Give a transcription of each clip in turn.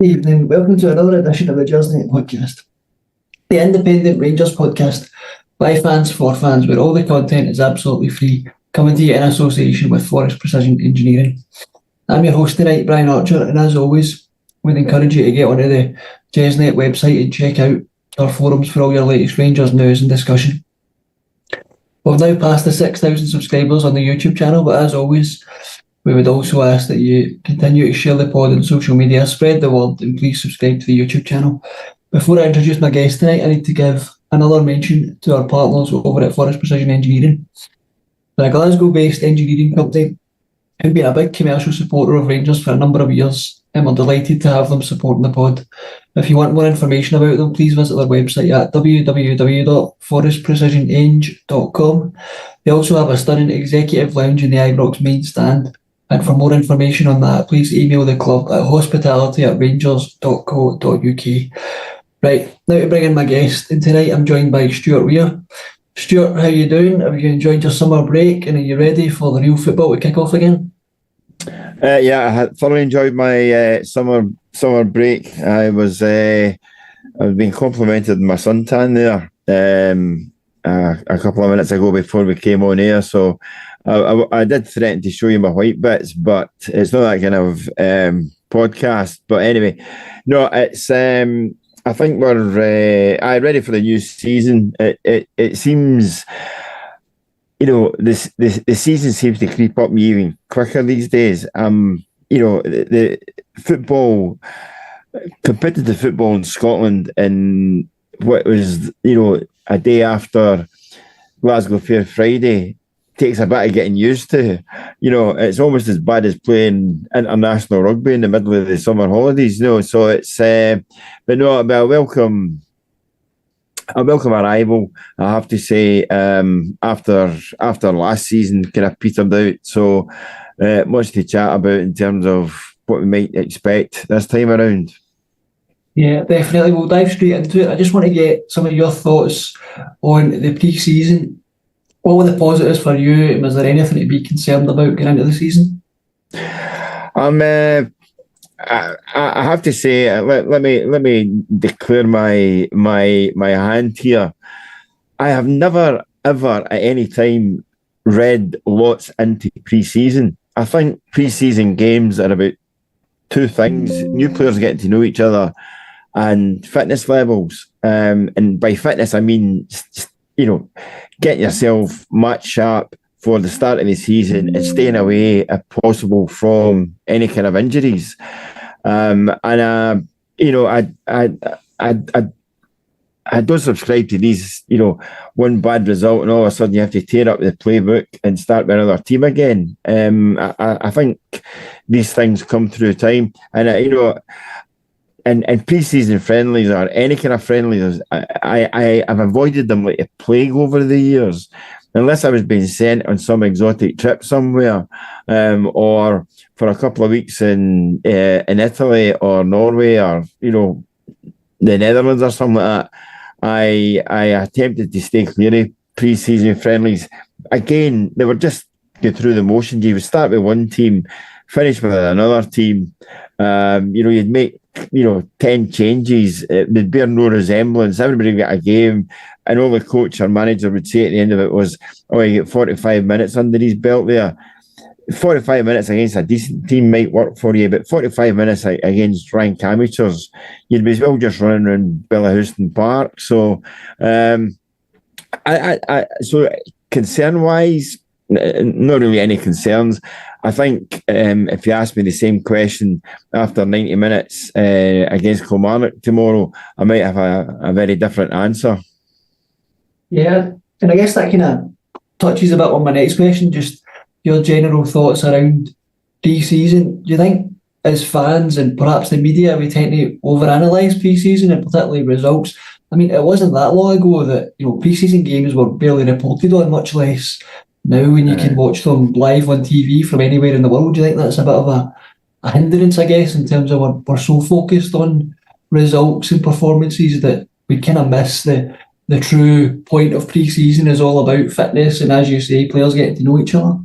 Evening. Welcome to another edition of the Gersnet Podcast, the independent Rangers podcast by fans for fans, where all the content is absolutely free, coming to you in association with Forrest Precision Engineering. I'm your host tonight, Brian Archer, and as always, we'd encourage you to get onto the Gersnet website and check out our forums for all your latest Rangers news and discussion. We've now passed the 6,000 subscribers on the YouTube channel, but as always, we would also ask that you continue to share the pod on social media, spread the word, and please subscribe to the YouTube channel. Before I introduce my guest tonight, I need to give another mention to our partners over at Forrest Precision Engineering. They're a Glasgow-based engineering company who've been a big commercial supporter of Rangers for a number of years, and we're delighted to have them supporting the pod. If you want more information about them, please visit their website at www.forestprecisioneng.com. They also have a stunning executive lounge in the Ibrox main stand. And for more information on that, please email the club at hospitality@rangers.co.uk. Right, now to bring in my guest, and tonight I'm joined by Stewart Weir. Stewart, how are you doing? Have you enjoyed your summer break, and are you ready for the real football to kick off again? Yeah, I had thoroughly enjoyed my summer break. I was being complimented on my suntan there a couple of minutes ago before we came on air, so I did threaten to show you my white bits, but it's not that kind of podcast. But anyway, no, it's I think we're ready for the new season. It seems, the season seems to creep up me even quicker these days. The football, competitive football in Scotland, in what was a day after Glasgow Fair Friday, takes a bit of getting used to. It's almost as bad as playing international rugby in the middle of the summer holidays. So it's but no, a welcome arrival, I have to say, after last season kind of petered out. So much to chat about in terms of what we might expect this time around. Yeah, definitely. We'll dive straight into it. I just want to get some of your thoughts on the pre-season. What were the positives for you, and was there anything to be concerned about going into the season? I have to say, let me declare my hand here. I have never ever at any time read lots into pre-season. I think pre-season games are about two things: new players getting to know each other, and fitness levels. And by fitness, I mean getting yourself match sharp for the start of the season and staying away, if possible, from any kind of injuries. I don't subscribe to these, one bad result and all of a sudden you have to tear up the playbook and start with another team again. I think these things come through time, and and pre-season friendlies or any kind of friendlies, I've avoided them like a plague over the years, unless I was being sent on some exotic trip somewhere, or for a couple of weeks in Italy or Norway or the Netherlands or something like that. I attempted to stay clear of pre-season friendlies. Again, they were just go through the motions. You would start with one team, finish with another team. You'd make 10 changes. They'd bear no resemblance. Everybody would get a game, and all the coach or manager would say at the end of it was, you get 45 minutes under his belt there. 45 minutes against a decent team might work for you, but 45 minutes against rank amateurs, you'd be as well just running around Bellahouston Park. So, so concern-wise, not really any concerns. I think if you ask me the same question after 90 minutes against Kilmarnock tomorrow, I might have a very different answer. Yeah, and I guess that kind of touches a bit on my next question, just your general thoughts around pre-season. Do you think, as fans and perhaps the media, we tend to overanalyse pre-season and particularly results? I mean, it wasn't that long ago that pre-season games were barely reported on, much less now when you can watch them live on TV from anywhere in the world. Do you think that's a bit of a hindrance, I guess, in terms of we're so focused on results and performances that we kind of miss the true point of pre-season is all about fitness and, as you say, players getting to know each other?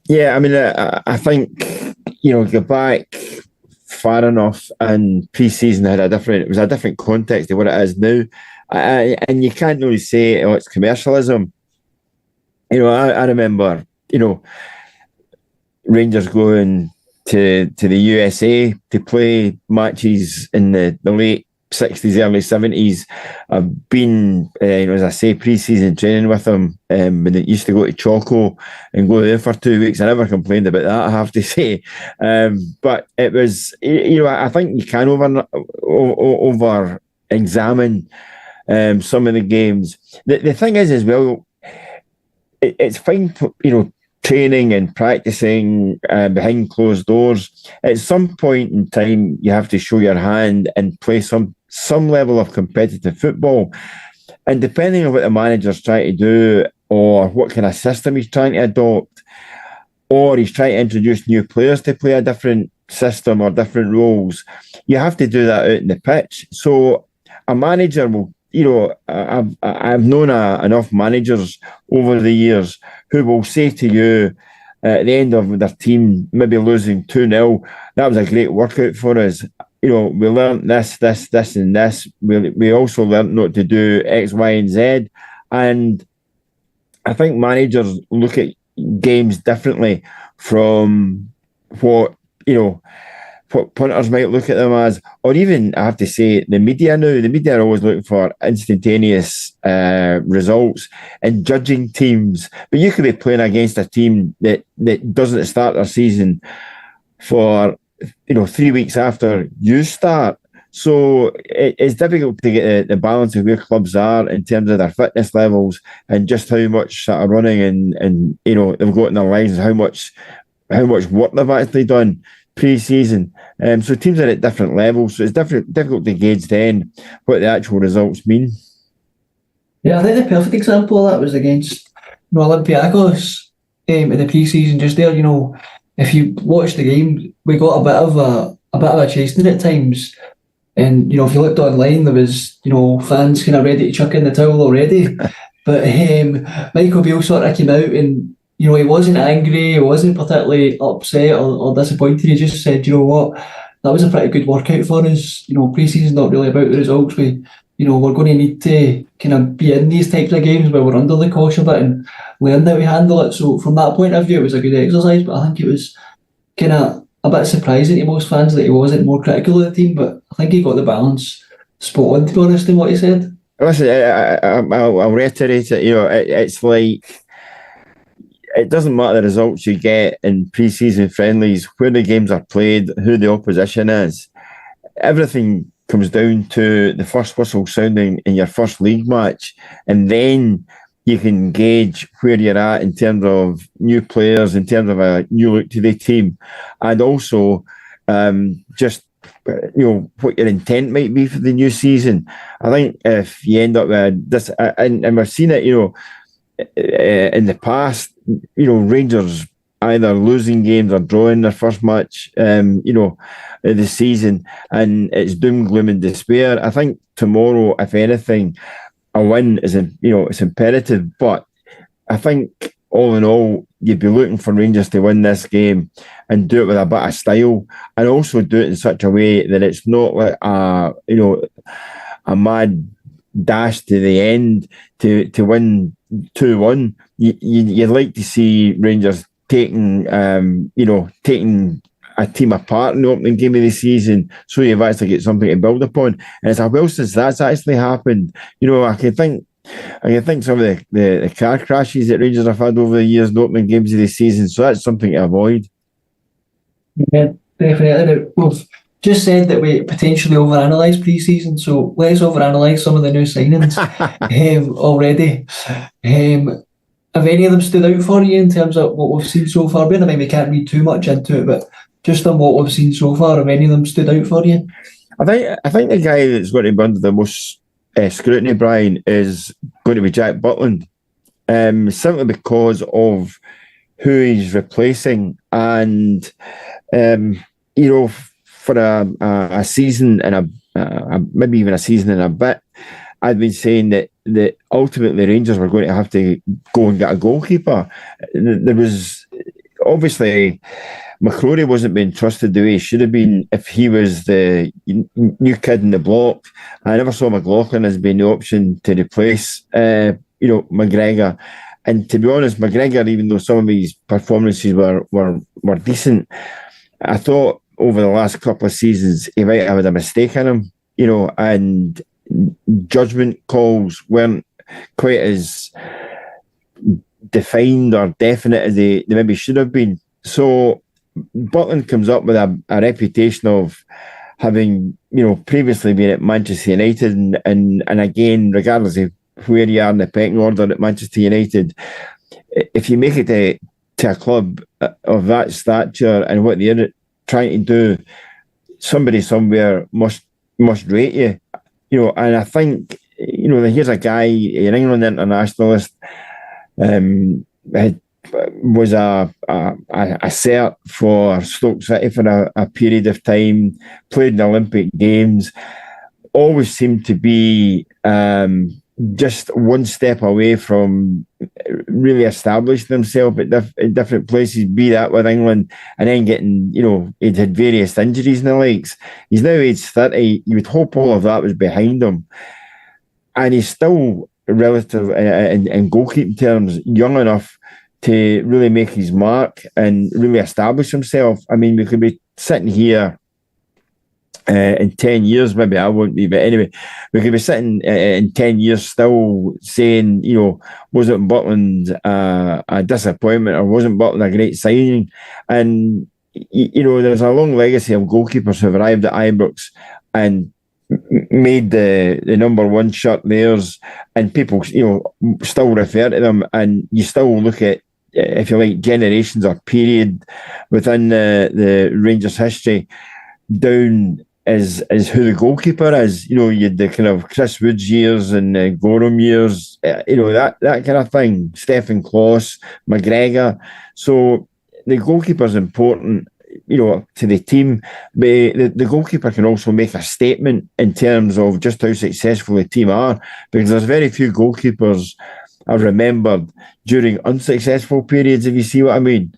Yeah, I mean, I think, go back far enough, and pre-season it was a different context to what it is now. And you can't really say, oh, it's commercialism. I remember, Rangers going to the USA to play matches in the late 60s, early 70s. I've been, as I say, pre-season training with them when they used to go to Choco and go there for 2 weeks. I never complained about that, I have to say. But it was, I think you can over examine some of the games. The thing is as well, it's fine, training and practicing behind closed doors. At some point in time, you have to show your hand and play some level of competitive football. And depending on what the manager's trying to do, or what kind of system he's trying to adopt, or he's trying to introduce new players to play a different system or different roles, you have to do that out in the pitch. So a manager will, I've known enough managers over the years who will say to you at the end of their team maybe losing 2-0, that was a great workout for us. We learned this, and this. We also learned not to do X, Y, and Z. And I think managers look at games differently from what punters might look at them as, or even, I have to say, the media now. The media are always looking for instantaneous results and judging teams. But you could be playing against a team that doesn't start their season for 3 weeks after you start. So it's difficult to get the balance of where clubs are in terms of their fitness levels and just how much sort of running and they've got in their lives, and how much work they've actually done pre-season. So teams are at different levels, so it's difficult to gauge then what the actual results mean. Yeah, I think the perfect example of that was against Olympiacos in the pre-season. Just there, if you watch the game, we got a bit of a chasing at times, and if you looked online, there was fans kind of ready to chuck in the towel already. But Michael Beale sort of came out and he wasn't angry, he wasn't particularly upset or disappointed. He just said, what, that was a pretty good workout for us. Pre-season's not really about the results. We're going to need to kind of be in these types of games where we're under the cosh a bit and learn how to handle it. So from that point of view, it was a good exercise, but I think it was kind of a bit surprising to most fans that he wasn't more critical of the team, but I think he got the balance spot on, to be honest, in what he said. Listen, I'll reiterate it. It's like, it doesn't matter the results you get in pre-season friendlies, where the games are played, who the opposition is. Everything comes down to the first whistle sounding in your first league match, and then you can gauge where you're at in terms of new players, in terms of a new look to the team, and also just what your intent might be for the new season. I think if you end up with this, and we've seen it, in the past, Rangers either losing games or drawing their first match, of the season, and it's doom, gloom, and despair. I think tomorrow, if anything, a win is, it's imperative. But I think all in all, you'd be looking for Rangers to win this game and do it with a bit of style, and also do it in such a way that it's not like a mad dash to the end to win 2-1. You'd like to see Rangers taking a team apart in the opening game of the season, so you've actually got something to build upon. And it's a while since that's actually happened. I can think some of the car crashes that Rangers have had over the years in the opening games of the season, so that's something to avoid. Yeah, definitely. We've just said that we potentially overanalyse pre-season, so let's overanalyse some of the new signings already. Have any of them stood out for you in terms of what we've seen so far? We can't read too much into it, but just on what we've seen so far, have any of them stood out for you? I think the guy that's going to be under the most scrutiny, Brian, is going to be Jack Butland, simply because of who he's replacing, and for a season and maybe even a season and a bit, I'd been saying that ultimately Rangers were going to have to go and get a goalkeeper. There was obviously McCrory wasn't being trusted the way he should have been if he was the new kid in the block. I never saw McLaughlin as being the option to replace, McGregor. And to be honest, McGregor, even though some of his performances were decent, I thought over the last couple of seasons he might have had a mistake in him, and judgment calls weren't quite as defined or definite as they maybe should have been. So Butland comes up with a reputation of having, previously been at Manchester United, and again, regardless of where you are in the pecking order at Manchester United, if you make it to a club of that stature and what they're trying to do, somebody somewhere must rate you, and I think, here's a guy, an England internationalist, was a cert for Stoke City for a period of time, played in the Olympic Games, always seemed to be just one step away from really establishing himself at different places, be that with England, and then getting, he'd had various injuries and the likes. He's now age 30. You would hope all of that was behind him. And he's still relative in goalkeeping terms, young enough to really make his mark and really establish himself. I mean, we could be sitting here in 10 years, maybe I won't be, but anyway, we could be sitting in 10 years still saying, wasn't Butland a disappointment, or wasn't Butland a great signing? And, there's a long legacy of goalkeepers who've arrived at Ibrox and made the number one shirt theirs, and people, still refer to them, and you still look at, if you like, generations or period within the Rangers history down as who the goalkeeper is. You had the kind of Chris Woods years and Gorham years, that kind of thing, Stephen Kloss, McGregor. So the goalkeeper's important, to the team, but the goalkeeper can also make a statement in terms of just how successful the team are, because there's very few goalkeepers I've remembered during unsuccessful periods, if you see what I mean.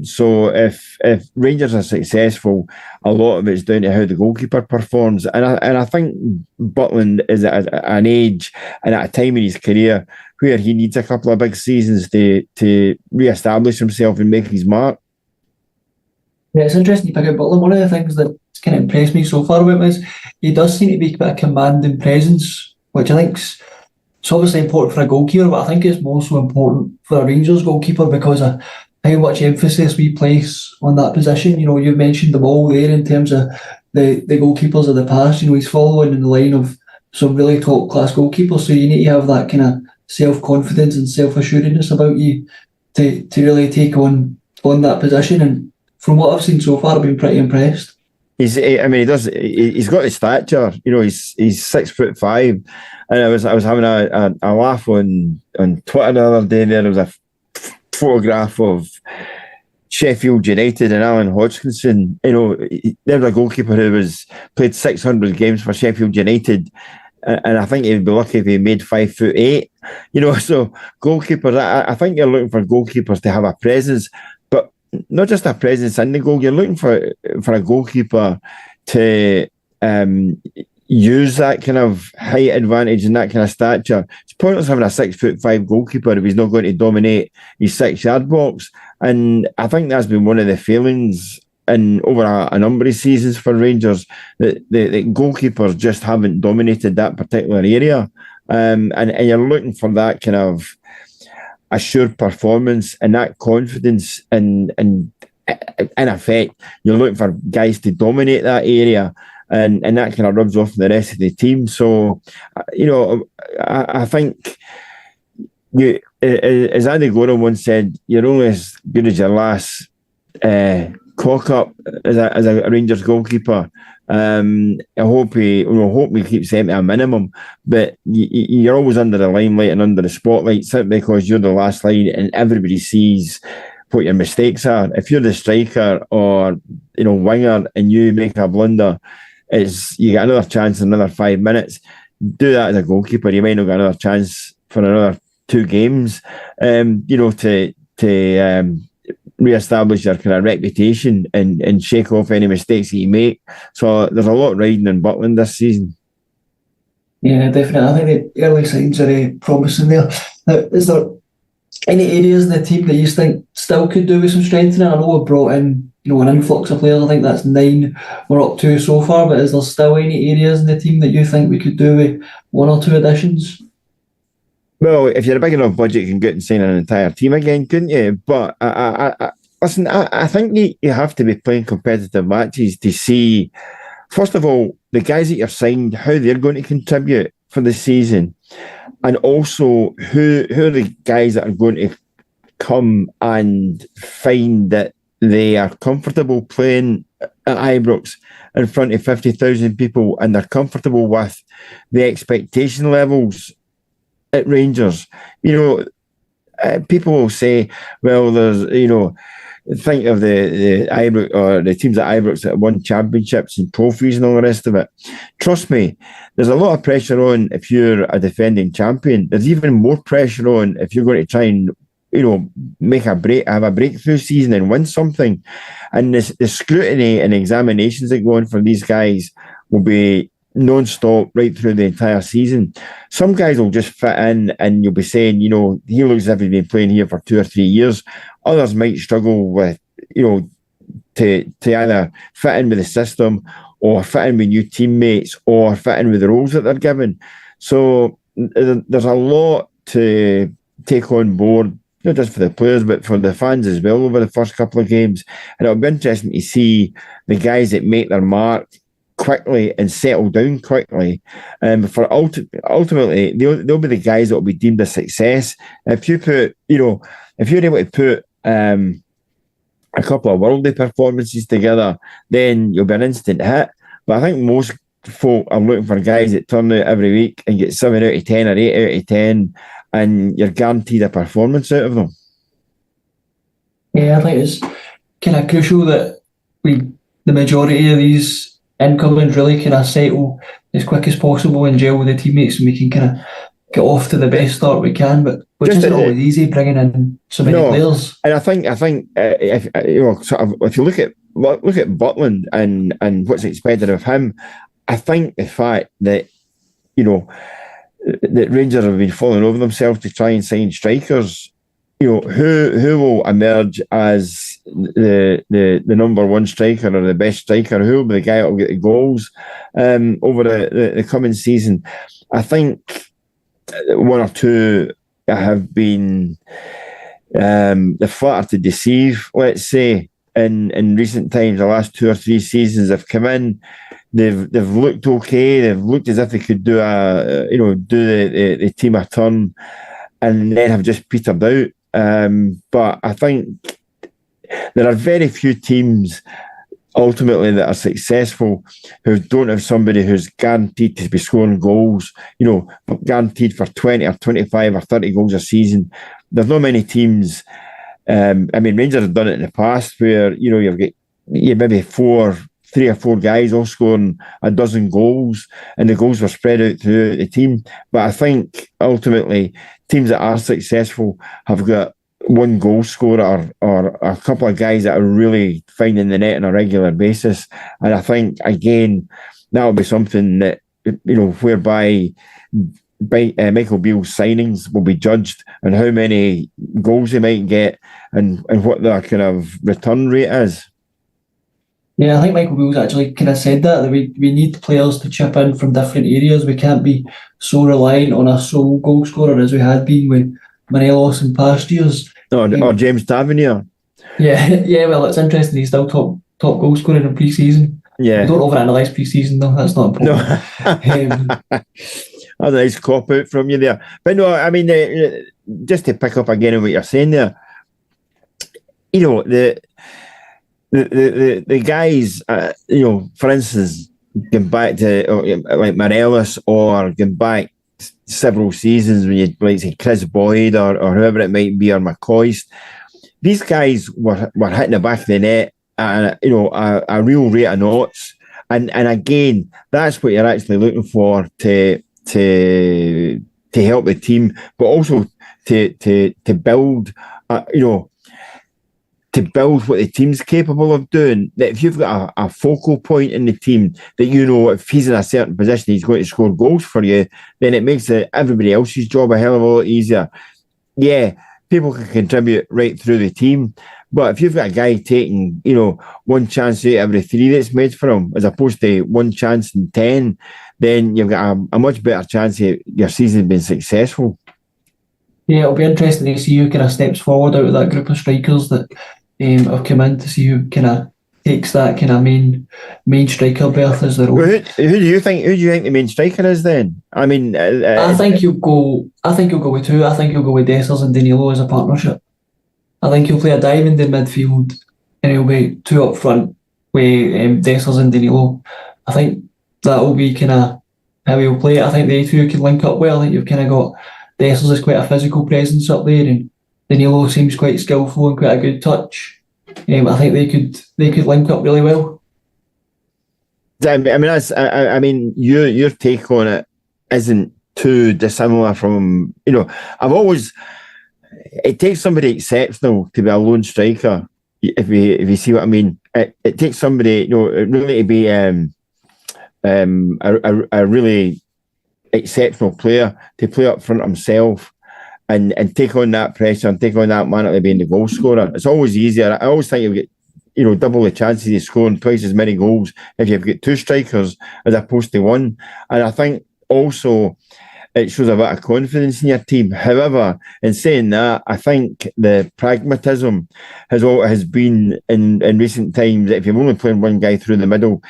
So if Rangers are successful, a lot of it's down to how the goalkeeper performs. And I think Butland is at an age and at a time in his career where he needs a couple of big seasons to re-establish himself and make his mark. Yeah, it's interesting you pick up Butland. One of the things that's kind of impressed me so far about him is he does seem to be a bit of commanding presence, which I think's it's obviously important for a goalkeeper, but I think it's more so important for a Rangers goalkeeper because of how much emphasis we place on that position. You've mentioned them all there in terms of the goalkeepers of the past. He's following in the line of some really top class goalkeepers, so you need to have that kind of self-confidence and self-assuredness about you to really take on that position. And from what I've seen so far, I've been pretty impressed. He's got the stature. He's 6'5", and I was having a laugh on Twitter the other day. There was a photograph of Sheffield United and Alan Hodgkinson. There's a goalkeeper who played 600 games for Sheffield United, and I think he'd be lucky if he made 5'8". So goalkeepers, I think you're looking for goalkeepers to have a presence, but not just a presence in the goal. You're looking for a goalkeeper to use that kind of height advantage and that kind of stature. It's pointless having a 6'5" goalkeeper if he's not going to dominate his 6-yard box. And I think that's been one of the failings in over a number of seasons for Rangers, that the goalkeepers just haven't dominated that particular area. And you're looking for that kind of assured performance and that confidence, and in effect, you're looking for guys to dominate that area, and that kind of rubs off the rest of the team. So, I think as Andy Gorham once said, you're only as good as your last cock up as a Rangers goalkeeper. I hope we keep setting a minimum, but you're always under the limelight and under the spotlight simply because you're the last line and everybody sees what your mistakes are. If you're the striker or winger and you make a blunder, you get another chance in another 5 minutes. Do that as a goalkeeper, you might not get another chance for another 2 games. To re-establish their kind of reputation and shake off any mistakes that you make. So there's a lot riding in Butland this season. Yeah, definitely. I think the early signs are promising there. Now, is there any areas in the team that you think still could do with some strengthening? I know we've brought in, an influx of players. I think that's 9 we're up to so far. But is there still any areas in the team that you think we could do with 1 or 2 additions? Well, if you're a big enough budget, you can get and sign an entire team again, couldn't you? But listen, I think you have to be playing competitive matches to see, first of all, the guys that you've signed, how they're going to contribute for the season, and also who are the guys that are going to come and find that they are comfortable playing at Ibrox in front of 50,000 people, and they're comfortable with the expectation levels at Rangers. People will say, well, there's, think of the Ibrox or the teams at Ibrox that won championships and trophies and all the rest of it. Trust me, there's a lot of pressure on if you're a defending champion. There's even more pressure on if you're going to try and have a breakthrough season and win something. And the scrutiny and examinations that go on for these guys will be non-stop right through the entire season. Some guys will just fit in and you'll be saying, he looks as if he's been playing here for 2 or 3 years. Others might struggle with, to either fit in with the system or fit in with new teammates or fit in with the roles that they're given. So there's a lot to take on board, not just for the players, but for the fans as well over the first couple of games. And it'll be interesting to see the guys that make their mark quickly and settle down quickly. For ultimately, they'll be the guys that will be deemed a success. If you put, if you're able to put a couple of worldly performances together, then you'll be an instant hit. But I think most folk are looking for guys that turn out every week and get 7 out of 10 or 8 out of 10, and you're guaranteed a performance out of them. Yeah, I think it's kind of crucial that the majority of these incomings really kind of settle as quick as possible and gel with the teammates, and we can kind of get off to the best start we can. But which isn't always easy, bringing in so many players. And I think if you look at Butland and what's expected of him, I think the fact that that Rangers have been falling over themselves to try and sign strikers, who will emerge as the number one striker or the best striker? Who will be the guy that will get the goals over the coming season? I think 1 or 2 have been the flatter to deceive, let's say, in recent times. The last 2 or 3 seasons have come in. They've looked okay. They've looked as if they could do the team a turn, and then have just petered out. But I think there are very few teams ultimately that are successful who don't have somebody who's guaranteed to be scoring goals, guaranteed for 20 or 25 or 30 goals a season. There's not many teams. Rangers have done it in the past where, you've got maybe 3 or 4 guys all scoring a dozen goals, and the goals were spread out through the team. But I think ultimately teams that are successful have got 1 goal scorer or a couple of guys that are really finding the net on a regular basis. And I think, again, that'll be something that, whereby Michael Beale's signings will be judged on how many goals they might get and what their kind of return rate is. Yeah, I think Michael Beale's actually kind of said that we need players to chip in from different areas. We can't be so reliant on a sole goal scorer as we had been with Morelos in past years. Or James Tavernier. Yeah. Well, it's interesting he's still top goal scorer in pre-season. Yeah. We don't overanalyse pre-season though. That's not important. No. That's a nice cop out from you there. But no, just to pick up again on what you're saying there, the guys, for instance, going back to like Morelos, or going back several seasons when you like say Chris Boyd or whoever it might be, or McCoist, these guys were hitting the back of the net at a real rate of knots, and again, that's what you're actually looking for to help the team, but also to build to build what the team's capable of doing. That if you've got a focal point in the team that you know if he's in a certain position, he's going to score goals for you, then it makes everybody else's job a hell of a lot easier. Yeah, people can contribute right through the team, but if you've got a guy taking, one chance out of every 3 that's made for him, as opposed to 1 chance in 10, then you've got a much better chance of your season being successful. Yeah, it'll be interesting to see who kind of steps forward out of that group of strikers that have come in, to see who kind of takes that kind of main striker berth as their own. Well, who do you think the main striker is then? I mean, I think he'll go with 2. I think he'll go with Dessers and Danilo as a partnership. I think he'll play a diamond in midfield, and he'll be 2 up front with Dessers and Danilo. I think that will be kind of how he'll play it. I think they 2 can link up well. I think you've kind of got Dessers is quite a physical presence up there, and Danilo seems quite skillful and quite a good touch. I think they could link up really well. I mean, your take on it isn't too dissimilar from it takes somebody exceptional to be a lone striker. If you see what I mean, it takes somebody really to be a really exceptional player to play up front himself and take on that pressure and take on that mantle of being the goal scorer. It's always easier. I always think you'll get double the chances of scoring twice as many goals if you've got 2 strikers as opposed to 1. And I think also it shows a bit of confidence in your team. However, in saying that, I think the pragmatism has been in recent times that if you're only playing 1 guy through the middle,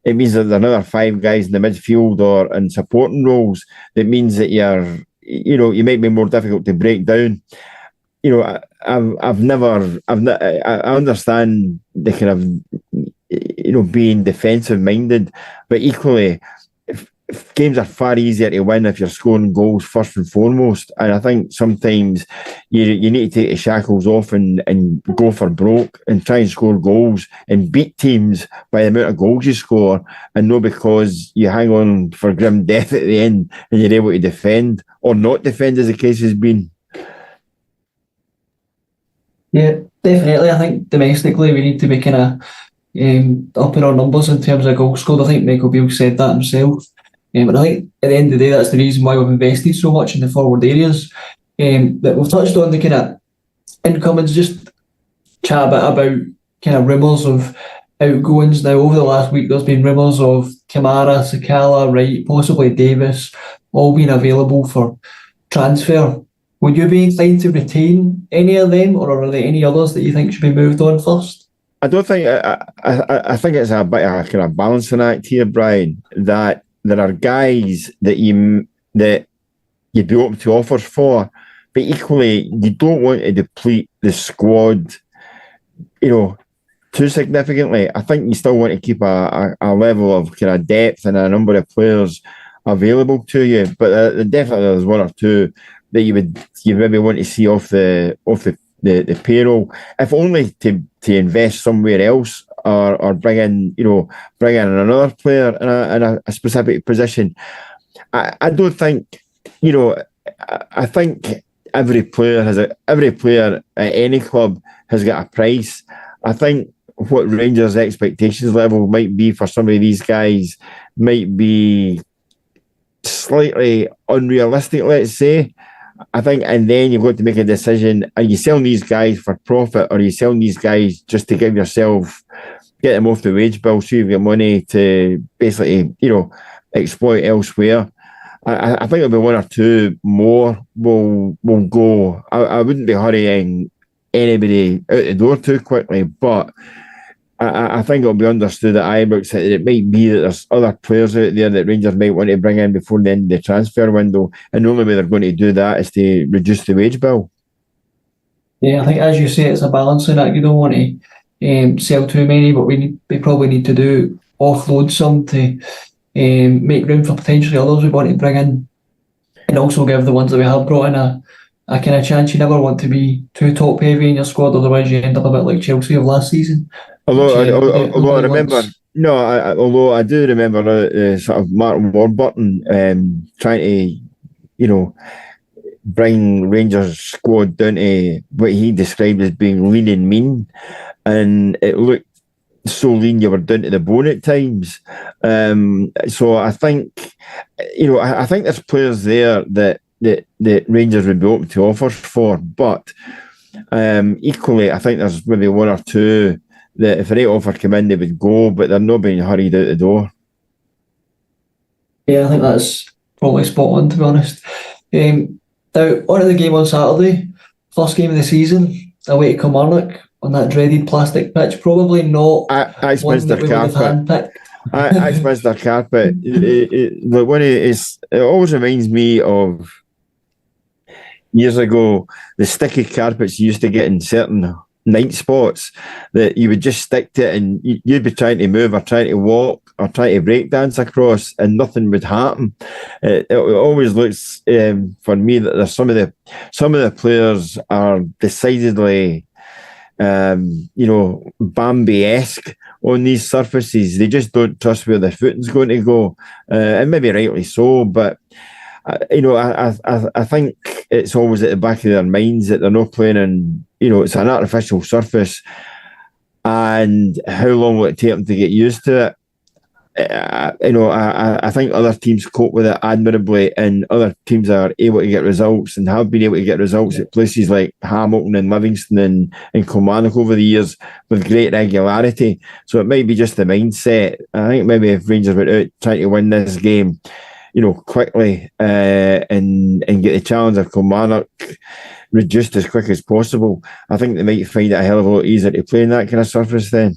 it means that there are another 5 guys in the midfield or in supporting roles. That means that you might be more difficult to break down. I understand the kind of being defensive minded, but equally, if games are far easier to win if you're scoring goals first and foremost. And I think sometimes you need to take the shackles off and go for broke and try and score goals and beat teams by the amount of goals you score, and not because you hang on for grim death at the end and you're able to defend or not defend, as the case has been. Yeah, definitely. I think domestically we need to be kind of upping our numbers in terms of goals scored. I think Michael Beale said that himself. But I think at the end of the day, that's the reason why we've invested so much in the forward areas. That we've touched on the kind of incomings, just chat a bit about kind of rumours of outgoings. Now, over the last week, there's been rumours of Kamara, Sakala, Wright, possibly Davis, all being available for transfer. Would you be inclined to retain any of them, or are there any others that you think should be moved on first? I don't think. I think it's a bit of a kind of balancing act here, Brian. That there are guys that you'd be open to offers for, but equally you don't want to deplete the squad, too significantly. I think you still want to keep a level of kind of depth and a number of players available to you. But definitely there's 1 or 2 that you maybe want to see off the payroll, if only to invest somewhere else or bring in another player in a specific position. I don't think I think every player at any club has got a price. I think what Rangers' expectations level might be for some of these guys might be slightly unrealistic, let's say. I think, and then you've got to make a decision: are you selling these guys for profit, or are you selling these guys just to get them off the wage bill so you've got money to basically, exploit elsewhere? I think there'll be 1 or 2 more will go. I wouldn't be hurrying anybody out the door too quickly, but I think it'll be understood at Ibrox that it might be that there's other players out there that Rangers might want to bring in before the end of the transfer window, and the only way they're going to do that is to reduce the wage bill. Yeah, I think, as you say, it's a balancing act. You don't want to sell too many, but we probably need to offload some to make room for potentially others we want to bring in, and also give the ones that we have brought in a kind of chance. You never want to be too top heavy in your squad, otherwise you end up a bit like Chelsea of last season. Although I remember, although I do remember sort of Martin Warburton trying to, bring Rangers squad down to what he described as being lean and mean, and it looked so lean you were down to the bone at times. So I think, I think there's players there that Rangers would be open to offers for, but equally, I think there's maybe one or two that if the right offer came in, they would go, but they're not being hurried out the door. Yeah, I think that's probably spot on, to be honest. Now, on to the game on Saturday, first game of the season, away to Kilmarnock on that dreaded plastic pitch. Probably not one that we would have handpicked. Mr. Carpet. It always reminds me of years ago, the sticky carpets you used to get in certain night spots that you would just stick to it and you'd be trying to move or trying to walk or trying to break dance across and nothing would happen. It always looks for me that there's some of the players are decidedly Bambi-esque on these surfaces. They just don't trust where their footing's going to go, and maybe rightly so, but I think it's always at the back of their minds that they're not playing in, it's an artificial surface, and how long will it take them to get used to it? I think other teams cope with it admirably, and other teams are able to get results and have been able to get results at places like Hamilton and Livingston and Kilmarnock over the years with great regularity. So it might be just the mindset. I think maybe if Rangers went out trying to win this game, quickly and get the challenge of Kilmarnock reduced as quick as possible, I think they might find it a hell of a lot easier to play in that kind of surface then.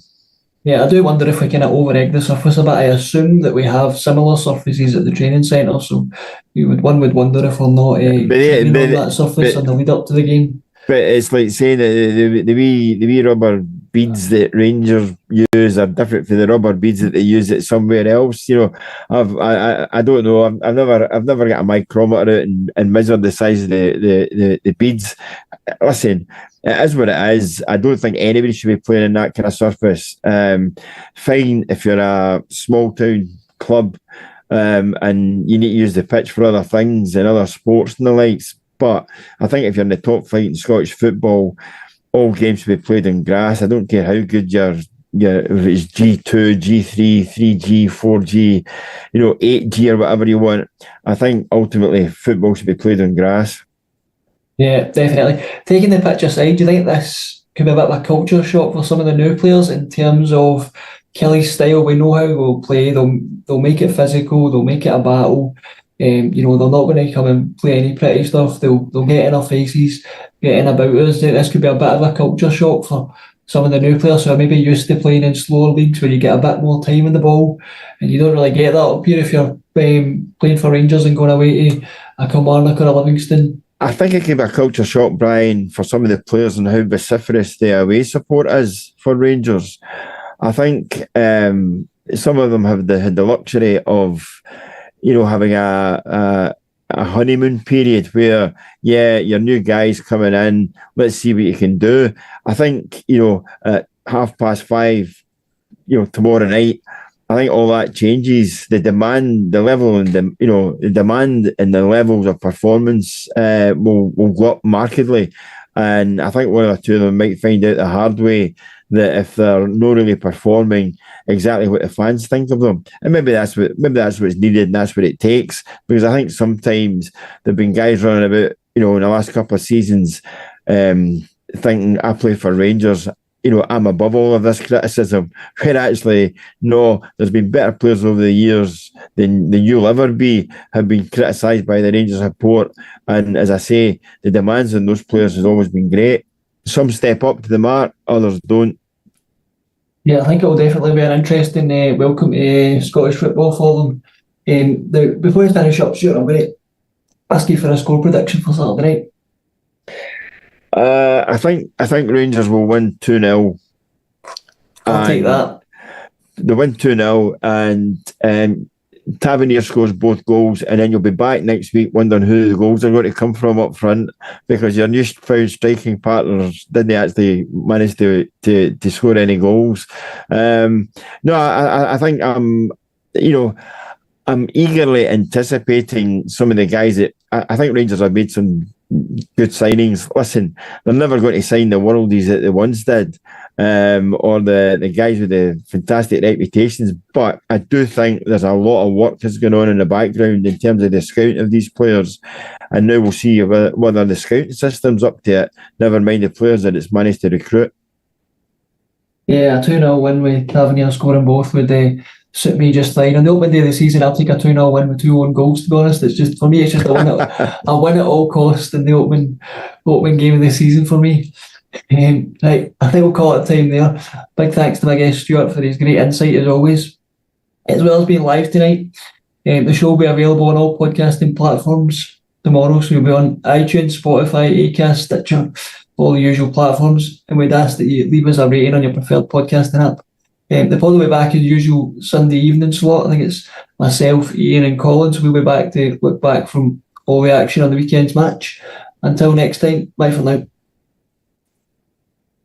Yeah, I do wonder if we kind of over-egg the surface a bit. I assume that we have similar surfaces at the training centre, so one would wonder if we're not training on that surface on the lead up to the game. But it's like saying that the wee rubber beads that Rangers use are different from the rubber beads that they use at somewhere else. I don't know. I've never got a micrometer out and measured the size of the beads. Listen, it is what it is. I don't think anybody should be playing in that kind of surface. Fine if you're a small town club and you need to use the pitch for other things and other sports and the likes. But I think if you're in the top flight in Scottish football, all games should be played in grass. I don't care how good your if it's G2, G3, 3G, 4G, 8G or whatever you want. I think ultimately football should be played on grass. Yeah, definitely. Taking the pitch aside, do you think this could be a bit of a culture shock for some of the new players in terms of Kelly's style? We know how we'll play. They'll make it physical. They'll make it a battle. They're not going to come and play any pretty stuff. They'll get in our faces, get in about us. This could be a bit of a culture shock for some of the new players who are maybe used to playing in slower leagues where you get a bit more time in the ball, and you don't really get that up here if you're playing for Rangers and going away to a Kilmarnock or a Livingston. I think it could be a culture shock, Brian, for some of the players and how vociferous the away support is for Rangers. I think some of them have had the luxury of having a honeymoon period where, your new guys coming in, let's see what you can do. I think, at 5:30, tomorrow night, I think all that changes. The demand, the level, and the demand and the levels of performance will go up markedly. And I think one or two of them might find out the hard way that if they're not really performing exactly what the fans think of them, and maybe that's what's needed and that's what it takes. Because I think sometimes there've been guys running about, in the last couple of seasons, thinking I play for Rangers, I'm above all of this criticism. Where actually, no, there's been better players over the years than you'll ever be, have been criticised by the Rangers support. And as I say, the demands on those players has always been great. Some step up to the mark, others don't. Yeah, I think it will definitely be an interesting welcome to Scottish football for them. Before we finish up, Stuart, I'm going to ask you for a score prediction for Saturday night. I think Rangers will win 2-0. I'll take that. They win 2-0 and Tavernier scores both goals, and then you'll be back next week wondering who the goals are going to come from up front, because your newfound striking partners didn't actually manage to score any goals. No, I think I'm eagerly anticipating some of the guys that I think Rangers have made some good signings. Listen, they're never going to sign the worldies that they once did, or the guys with the fantastic reputations. But I do think there's a lot of work that's going on in the background in terms of the scouting of these players. And now we'll see whether the scouting system's up to it, never mind the players that it's managed to recruit. Yeah, a 2-0 win with Tavernier scoring both would suit me just fine. On the opening day of the season, I'll take a 2-0 win with 2 own goals, to be honest. It's just, for me, it's just a win at all costs in the opening game of the season for me. Right, I think we'll call it time there. Big thanks to my guest Stewart for his great insight as always, as well as being live tonight. The show will be available on all podcasting platforms tomorrow, so you'll be on iTunes, Spotify, Acast, Stitcher, all the usual platforms, and we'd ask that you leave us a rating on your preferred podcasting app. The pod will be back in the usual Sunday evening slot. I think it's myself, Ian and Colin, so we'll be back to look back from all the action on the weekend's match. Until next time, bye for now.